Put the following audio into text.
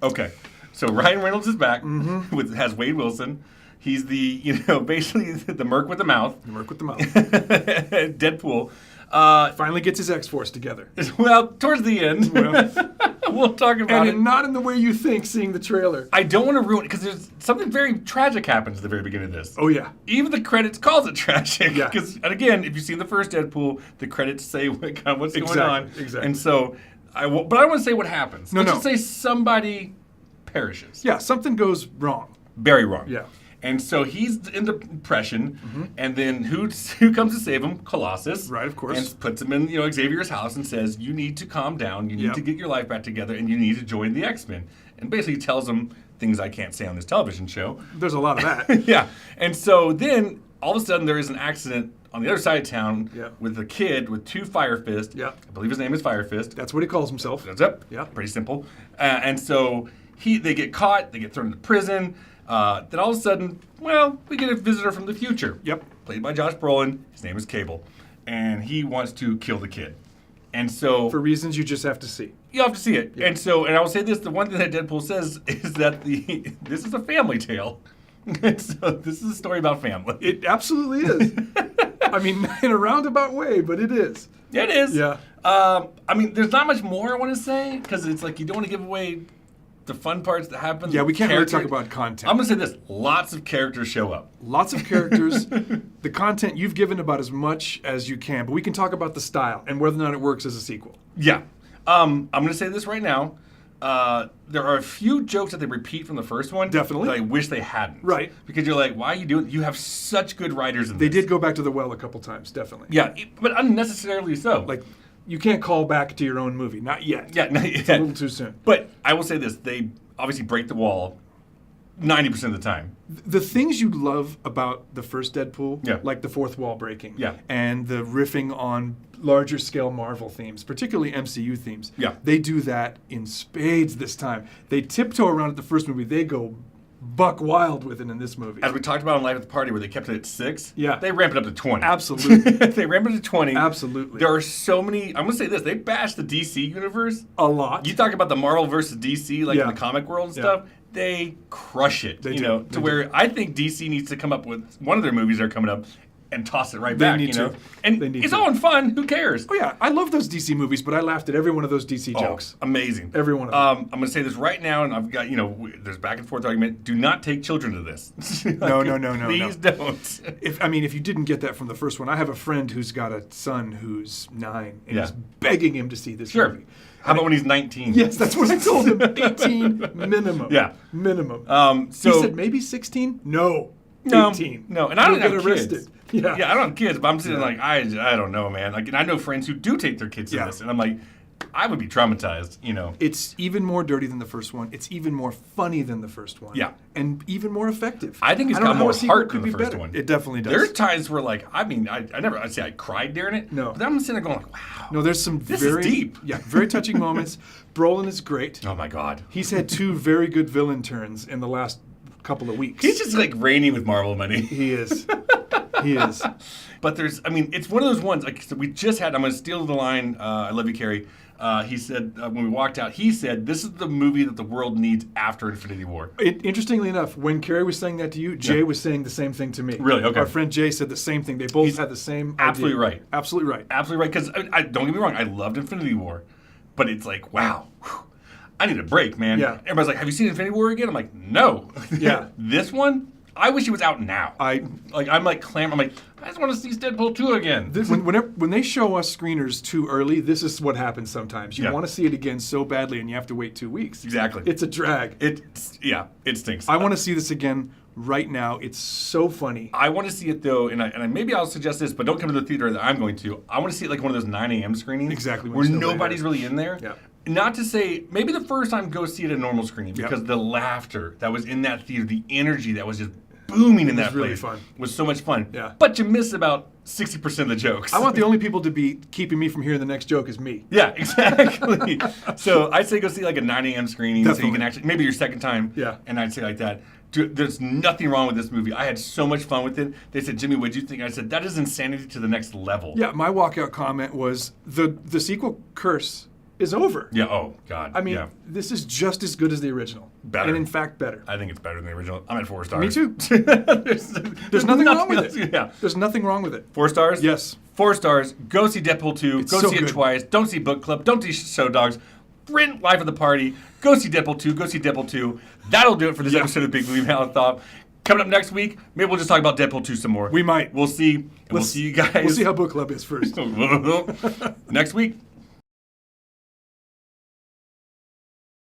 Okay. So Ryan Reynolds is back. Has Wade Wilson. He's the, basically the merc with the mouth. The merc with the mouth. Deadpool. Finally gets his X-Force together. Well, towards the end. We'll talk about it. And not in the way you think, seeing the trailer. I don't want to ruin it, because there's something very tragic happens at the very beginning of this. Oh, yeah. Even the credits calls it tragic. Yeah. And again, if you've seen the first Deadpool, the credits say what's going on. Exactly. And so, but I don't want to say what happens. Let's just say somebody perishes. Yeah, something goes wrong. Very wrong. Yeah. And so he's in depression, and then who comes to save him? Colossus. Right, of course. And puts him in Xavier's house and says, you need to calm down, you need to get your life back together, and you need to join the X-Men. And basically tells him things I can't say on this television show. There's a lot of that. Yeah. And so then, all of a sudden, there is an accident on the other side of town with a kid with 2 Fire Fists. Yeah. I believe his name is Fire Fist. That's what he calls himself. That's it. Yeah. Pretty simple. And so they get caught, they get thrown into prison. Then all of a sudden, we get a visitor from the future. Yep. Played by Josh Brolin. His name is Cable. And he wants to kill the kid. And so... For reasons you just have to see. You have to see it. Yeah. And I will say this, the one thing that Deadpool says is that this is a family tale. And so this is a story about family. It absolutely is. I mean, in a roundabout way, but it is. Yeah, it is. Yeah. There's not much more I want to say, because it's like you don't want to give away the fun parts that happen. Yeah, we can't really talk about content. I'm going to say this. Lots of characters show up. Lots of characters. The content, you've given about as much as you can, but we can talk about the style and whether or not it works as a sequel. Yeah. I'm going to say this right now. There are a few jokes that they repeat from the first one. Definitely. That I wish they hadn't. Right. Because you're like, why are you doing it? You have such good writers in They this. did go back to the well a couple times, definitely. Yeah, but unnecessarily so. Like, you can't call back to your own movie. Not yet. Yeah, not yet. It's a little too soon. But I will say this. They obviously break the wall 90% of the time. The things you love about the first Deadpool, like the fourth wall breaking, and the riffing on larger scale Marvel themes, particularly MCU themes, they do that in spades this time. They tiptoe around at the first movie. They go buck wild with it in this movie. As we talked about in Live at the Party, where they kept it at 6, yeah, they ramped it up to 20. Absolutely. They ramped it to 20. Absolutely. There are so many, I'm going to say this, they bash the DC universe. A lot. You talk about the Marvel versus DC, like in the comic world and stuff, they crush it, where I think DC needs to come up with one of their movies that are coming up and toss it right back, And it's all in fun. Who cares? Oh, yeah. I love those DC movies, but I laughed at every one of those DC jokes. Amazing. Every one of them. I'm going to say this right now, and I've got, there's back and forth argument. Do not take children to this. No. Please don't. If you didn't get that from the first one, I have a friend who's got a son who's 9, and he's begging him to see this movie. How about when he's 19? Yes, that's what I told him. 18 minimum. Yeah. Minimum. He said maybe 16? No. 18. No, and I don't get have arrested. kids. Yeah, I don't have kids, but I'm sitting like, I don't know, man. Like, and I know friends who do take their kids to this, and I'm like, I would be traumatized, It's even more dirty than the first one. It's even more funny than the first one. Yeah. And even more effective. I think it's got more heart than the first one. It definitely does. There's times where, like, I'd say I cried during it. No. But I'm sitting there going, like, wow. No, there's some this very is deep. Yeah, very touching moments. Brolin is great. Oh, my God. He's had 2 very good villain turns in the last couple of weeks. He's just, like, reigning with Marvel money. He is. He is. But it's one of those ones, like, so we just had, I'm going to steal the line, I love you, Carrie. He said, when we walked out, he said, this is the movie that the world needs after Infinity War. Interestingly enough, when Carrie was saying that to you, Jay was saying the same thing to me. Really? Okay. Our friend Jay said the same thing. They both had the same absolutely idea. Right. Absolutely right. Absolutely right. Because, don't get me wrong, I loved Infinity War. But it's like, wow. I need a break, man. Yeah. Everybody's like, have you seen Infinity War again? I'm like, no. Yeah. This one, I wish it was out now. I'm like clamoring. I'm like, I just want to see Deadpool 2 again. When they show us screeners too early, this is what happens sometimes. You want to see it again so badly, and you have to wait 2 weeks. Exactly. It's a drag. It stinks. I want to see this again right now. It's so funny. I want to see it, though, and maybe I'll suggest this, but don't come to the theater that I'm going to. I want to see it like one of those 9 a.m. screenings. Exactly. Where nobody's really in there. Yeah. Not to say, maybe the first time go see it at a normal screening, because the laughter that was in that theater, the energy that was just booming in that place was so much fun. Yeah. But you miss about 60% of the jokes. I want the only people to be keeping me from hearing the next joke is me. Yeah, exactly. So I'd say go see like a 9 a.m. screening. Definitely. So you can actually, maybe your second time. Yeah. And I'd say like that. Dude, there's nothing wrong with this movie. I had so much fun with it. They said, Jimmy, what'd you think? I said, that is insanity to the next level. Yeah, my walkout comment was the sequel curse is over. Yeah. Oh God. I mean, this is just as good as the original. Better. And in fact, better. I think it's better than the original. I'm at 4 stars. Me too. There's nothing wrong with it. Yeah. There's nothing wrong with it. 4 stars? Yes. 4 stars. Go see Deadpool 2. Go see it twice. Don't see Book Club. Don't see Show Dogs. Rent Life of the Party. Go see Deadpool 2. Go see Deadpool 2. That'll do it for this episode of Big Movie Marathon. Coming up next week, maybe we'll just talk about Deadpool 2 some more. We might. We'll see. And we'll see you guys. We'll see how Book Club is first. Next week.